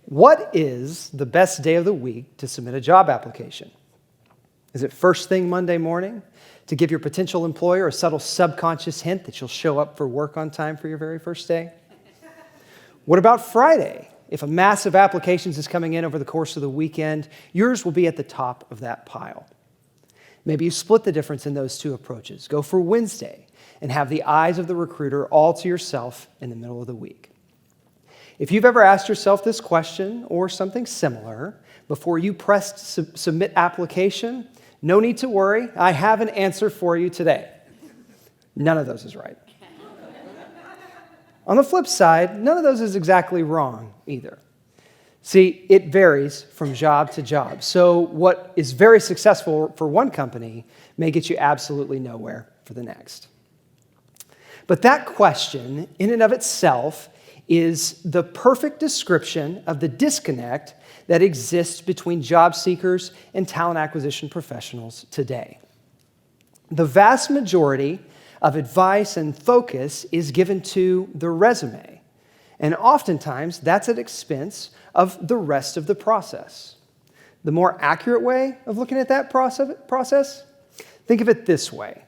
What is the best day of the week to submit a job application? Is it first thing Monday morning to give your potential employer a subtle subconscious hint that you'll show up for work on time for your very first day? What about Friday? If a mass of applications is coming in over the course of the weekend, yours will be at the top of that pile. Maybe you split the difference in those two approaches. Go for Wednesday and have the eyes of the recruiter all to yourself in the middle of the week. If you've ever asked yourself this question or something similar before you pressed submit application, no need to worry. I have an answer for you today. None of those is right. On the flip side, none of those is exactly wrong either. See, it varies from job to job. So what is very successful for one company may get you absolutely nowhere for the next. But that question, in and of itself, is the perfect description of the disconnect that exists between job seekers and talent acquisition professionals today. The vast majority of advice and focus is given to the resume, and oftentimes that's at expense of the rest of the process. The more accurate way of looking at that process, think of it this way.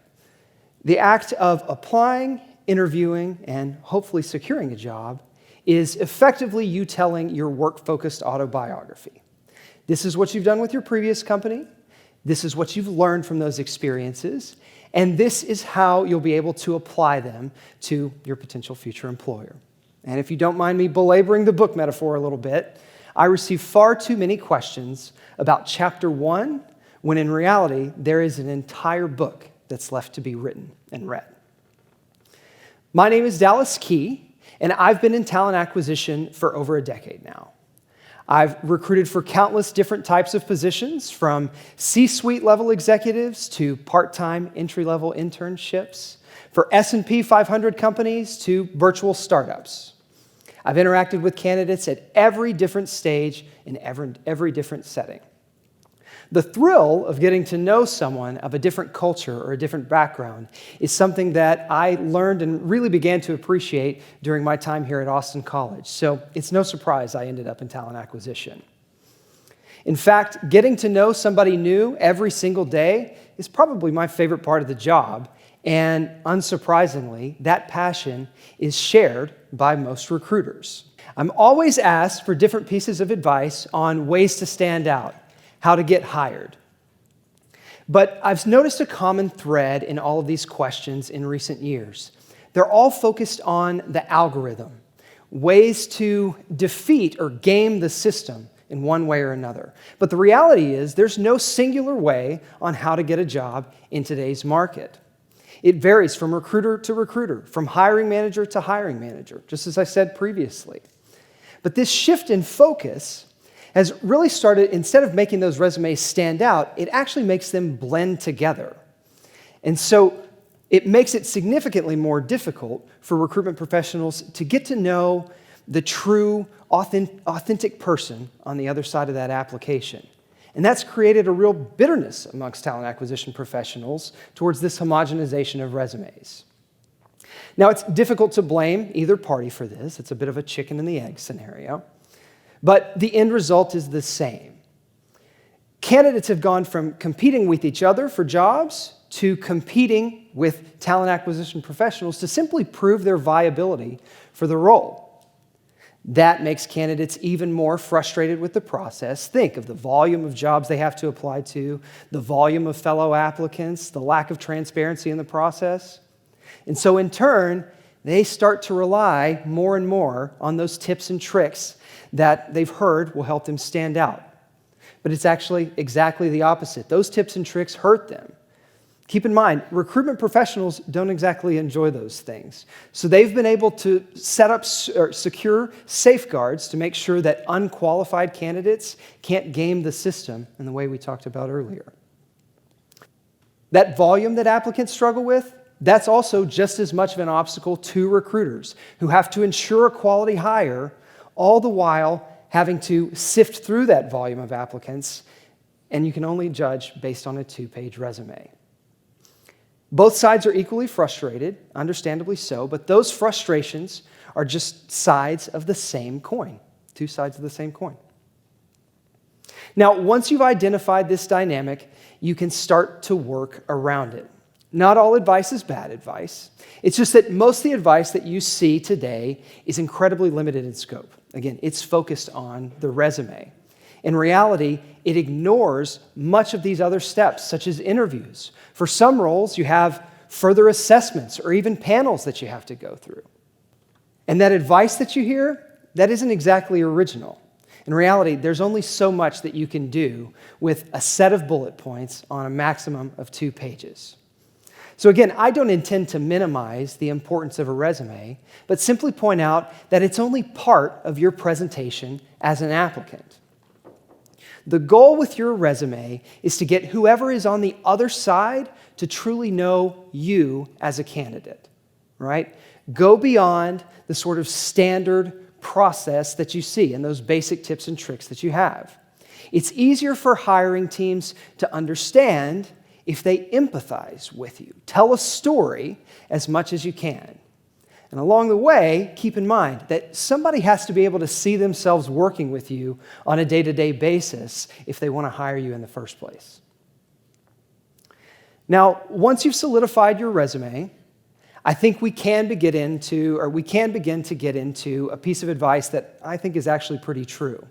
The act of applying, interviewing, and hopefully securing a job is effectively you telling your work-focused autobiography. This is what you've done with your previous company. This is what you've learned from those experiences. And this is how you'll be able to apply them to your potential future employer. And if you don't mind me belaboring the book metaphor a little bit, I receive far too many questions about chapter 1, when in reality, there is an entire book that's left to be written and read. My name is Dallas Key, and I've been in talent acquisition for over a decade now. I've recruited for countless different types of positions, from C-suite level executives to part-time entry-level internships, for S&P 500 companies to virtual startups. I've interacted with candidates at every different stage in every different setting. The thrill of getting to know someone of a different culture or a different background is something that I learned and really began to appreciate during my time here at Austin College. So it's no surprise I ended up in talent acquisition. In fact, getting to know somebody new every single day is probably my favorite part of the job. And unsurprisingly, that passion is shared by most recruiters. I'm always asked for different pieces of advice on ways to stand out, how to get hired. But I've noticed a common thread in all of these questions in recent years. They're all focused on the algorithm, ways to defeat or game the system in one way or another. But the reality is there's no singular way on how to get a job in today's market. It varies from recruiter to recruiter, from hiring manager to hiring manager, just as I said previously. But this shift in focus has really started, instead of making those resumes stand out, it actually makes them blend together. And so it makes it significantly more difficult for recruitment professionals to get to know the true, authentic person on the other side of that application. And that's created a real bitterness amongst talent acquisition professionals towards this homogenization of resumes. Now, it's difficult to blame either party for this. It's a bit of a chicken and the egg scenario. But the end result is the same. Candidates have gone from competing with each other for jobs to competing with talent acquisition professionals to simply prove their viability for the role. That makes candidates even more frustrated with the process. Think of the volume of jobs they have to apply to, the volume of fellow applicants, the lack of transparency in the process. And so in turn, they start to rely more and more on those tips and tricks that they've heard will help them stand out. But it's actually exactly the opposite. Those tips and tricks hurt them. Keep in mind, recruitment professionals don't exactly enjoy those things. So they've been able to set up or secure safeguards to make sure that unqualified candidates can't game the system in the way we talked about earlier. That volume that applicants struggle with, that's also just as much of an obstacle to recruiters who have to ensure a quality hire, all the while having to sift through that volume of applicants, and you can only judge based on a 2-page resume. Both sides are equally frustrated, understandably so, but those frustrations are just sides of the same coin, two sides of the same coin. Now, once you've identified this dynamic, you can start to work around it. Not all advice is bad advice. It's just that most of the advice that you see today is incredibly limited in scope. Again, it's focused on the resume. In reality, it ignores much of these other steps, such as interviews. For some roles, you have further assessments or even panels that you have to go through. And that advice that you hear, that isn't exactly original. In reality, there's only so much that you can do with a set of bullet points on a maximum of 2 pages. So again, I don't intend to minimize the importance of a resume, but simply point out that it's only part of your presentation as an applicant. The goal with your resume is to get whoever is on the other side to truly know you as a candidate, right? Go beyond the sort of standard process that you see and those basic tips and tricks that you have. It's easier for hiring teams to understand if they empathize with you. Tell a story as much as you can. And along the way, keep in mind that somebody has to be able to see themselves working with you on a day-to-day basis if they want to hire you in the first place. Now, once you've solidified your resume, I think we can begin to get into a piece of advice that I think is actually pretty true.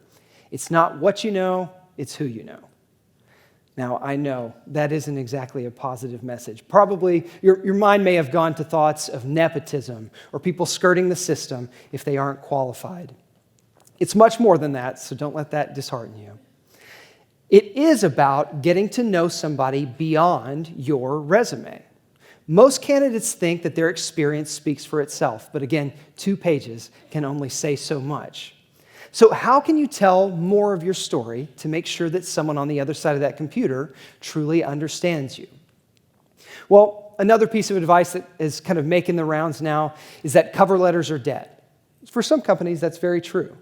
It's not what you know, it's who you know. Now, I know that isn't exactly a positive message. Probably your mind may have gone to thoughts of nepotism or people skirting the system if they aren't qualified. It's much more than that, so don't let that dishearten you. It is about getting to know somebody beyond your resume. Most candidates think that their experience speaks for itself, but again, 2 pages can only say so much. So how can you tell more of your story to make sure that someone on the other side of that computer truly understands you? Well, another piece of advice that is kind of making the rounds now is that cover letters are dead. For some companies, that's very true.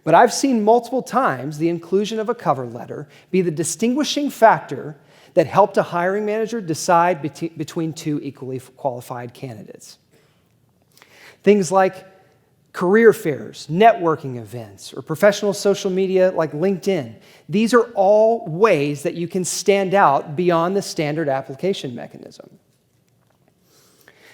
But I've seen multiple times the inclusion of a cover letter be the distinguishing factor that helped a hiring manager decide between 2 equally qualified candidates. Things like career fairs, networking events, or professional social media like LinkedIn. These are all ways that you can stand out beyond the standard application mechanism.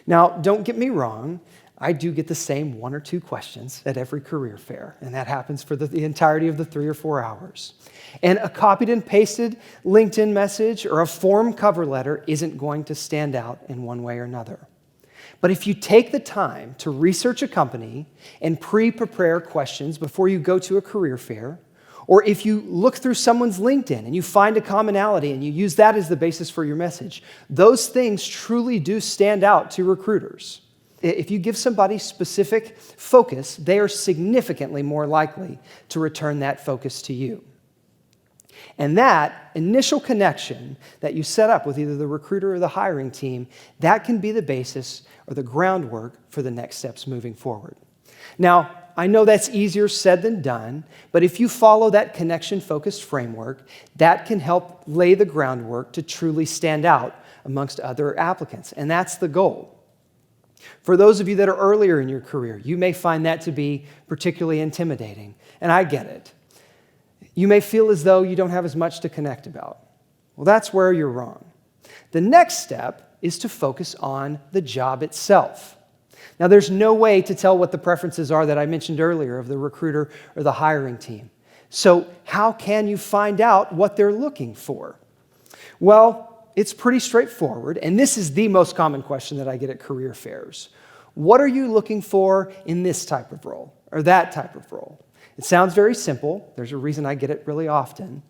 Now, don't get me wrong, I do get the same 1 or 2 questions at every career fair, and that happens for the entirety of the 3 or 4 hours. And a copied and pasted LinkedIn message or a form cover letter isn't going to stand out in one way or another. But if you take the time to research a company and pre-prepare questions before you go to a career fair, or if you look through someone's LinkedIn and you find a commonality and you use that as the basis for your message, those things truly do stand out to recruiters. If you give somebody specific focus, they are significantly more likely to return that focus to you. And that initial connection that you set up with either the recruiter or the hiring team, that can be the basis or the groundwork for the next steps moving forward. Now, I know that's easier said than done, but if you follow that connection-focused framework, that can help lay the groundwork to truly stand out amongst other applicants, and that's the goal. For those of you that are earlier in your career, you may find that to be particularly intimidating, and I get it. You may feel as though you don't have as much to connect about. Well, that's where you're wrong. The next step is to focus on the job itself. Now, there's no way to tell what the preferences are that I mentioned earlier of the recruiter or the hiring team. So how can you find out what they're looking for? Well, it's pretty straightforward, and this is the most common question that I get at career fairs. What are you looking for in this type of role or that type of role? It sounds very simple. There's a reason I get it really often.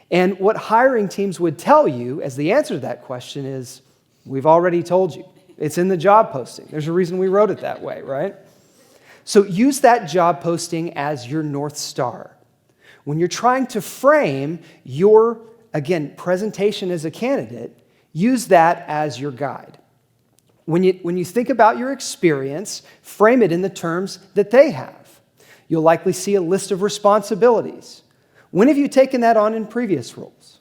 And what hiring teams would tell you as the answer to that question is, we've already told you. It's in the job posting. There's a reason we wrote it that way, right? So use that job posting as your North Star. When you're trying to frame your, again, presentation as a candidate, use that as your guide. When you think about your experience, frame it in the terms that they have. You'll likely see a list of responsibilities. When have you taken that on in previous roles?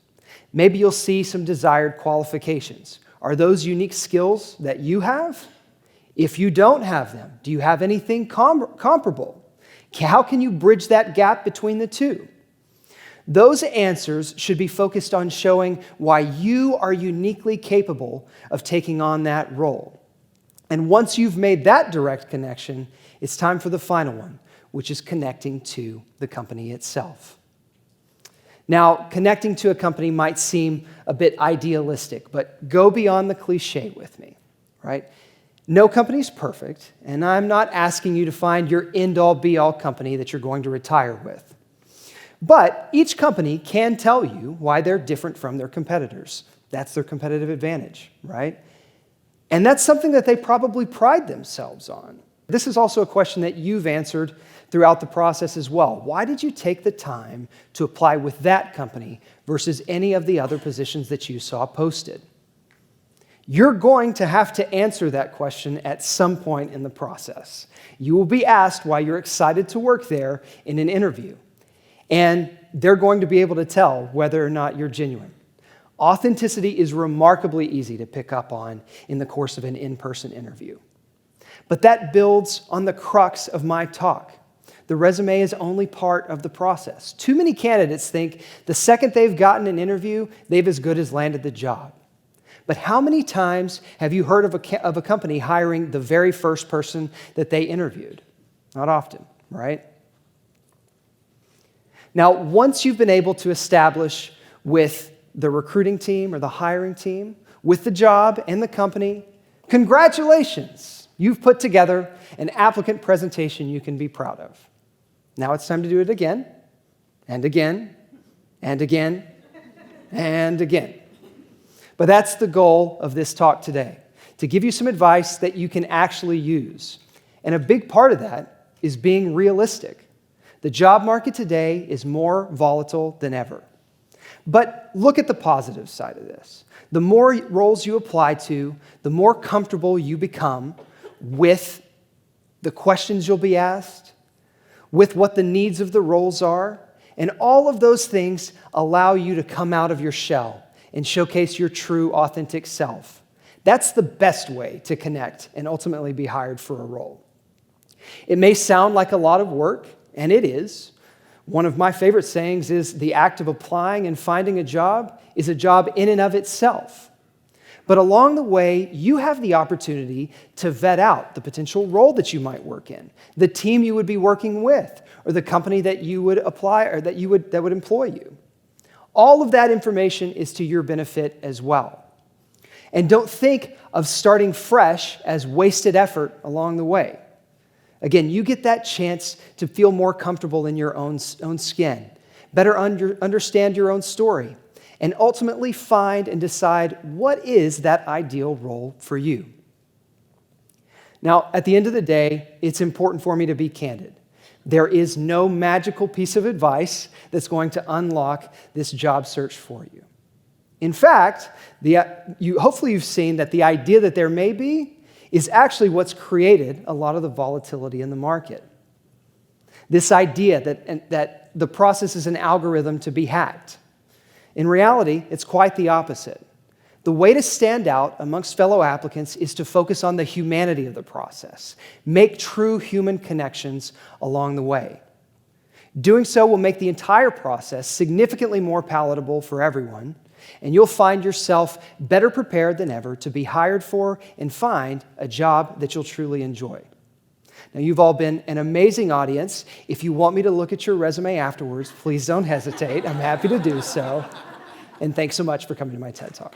Maybe you'll see some desired qualifications. Are those unique skills that you have? If you don't have them, do you have anything comparable? How can you bridge that gap between the two? Those answers should be focused on showing why you are uniquely capable of taking on that role. And once you've made that direct connection, it's time for the final one, which is connecting to the company itself. Now, connecting to a company might seem a bit idealistic, but go beyond the cliche with me, right? No company's perfect, and I'm not asking you to find your end-all, be-all company that you're going to retire with. But each company can tell you why they're different from their competitors. That's their competitive advantage, right? And that's something that they probably pride themselves on. This is also a question that you've answered throughout the process as well. Why did you take the time to apply with that company versus any of the other positions that you saw posted? You're going to have to answer that question at some point in the process. You will be asked why you're excited to work there in an interview. And they're going to be able to tell whether or not you're genuine. Authenticity is remarkably easy to pick up on in the course of an in-person interview. But that builds on the crux of my talk. The resume is only part of the process. Too many candidates think the second they've gotten an interview, they've as good as landed the job. But how many times have you heard of a company hiring the very first person that they interviewed? Not often, right? Now, once you've been able to establish with the recruiting team or the hiring team, with the job and the company, congratulations! You've put together an applicant presentation you can be proud of. Now it's time to do it again, and again, and again, and again. But that's the goal of this talk today, to give you some advice that you can actually use. And a big part of that is being realistic. The job market today is more volatile than ever. But look at the positive side of this. The more roles you apply to, the more comfortable you become with the questions you'll be asked, with what the needs of the roles are, and all of those things allow you to come out of your shell and showcase your true, authentic self. That's the best way to connect and ultimately be hired for a role. It may sound like a lot of work, and it is. One of my favorite sayings is the act of applying and finding a job is a job in and of itself. But along the way, you have the opportunity to vet out the potential role that you might work in, the team you would be working with, or the company that you would apply or that would employ you. All of that information is to your benefit as well. And don't think of starting fresh as wasted effort along the way. Again, you get that chance to feel more comfortable in your own skin, better understand your own story, and ultimately find and decide what is that ideal role for you. Now, at the end of the day, it's important for me to be candid. There is no magical piece of advice that's going to unlock this job search for you. In fact, hopefully you've seen that the idea that there may be is actually what's created a lot of the volatility in the market. This idea that the process is an algorithm to be hacked. In reality, it's quite the opposite. The way to stand out amongst fellow applicants is to focus on the humanity of the process. Make true human connections along the way. Doing so will make the entire process significantly more palatable for everyone, and you'll find yourself better prepared than ever to be hired for and find a job that you'll truly enjoy. Now, you've all been an amazing audience. If you want me to look at your resume afterwards, please don't hesitate. I'm happy to do so. And thanks so much for coming to my TED Talk.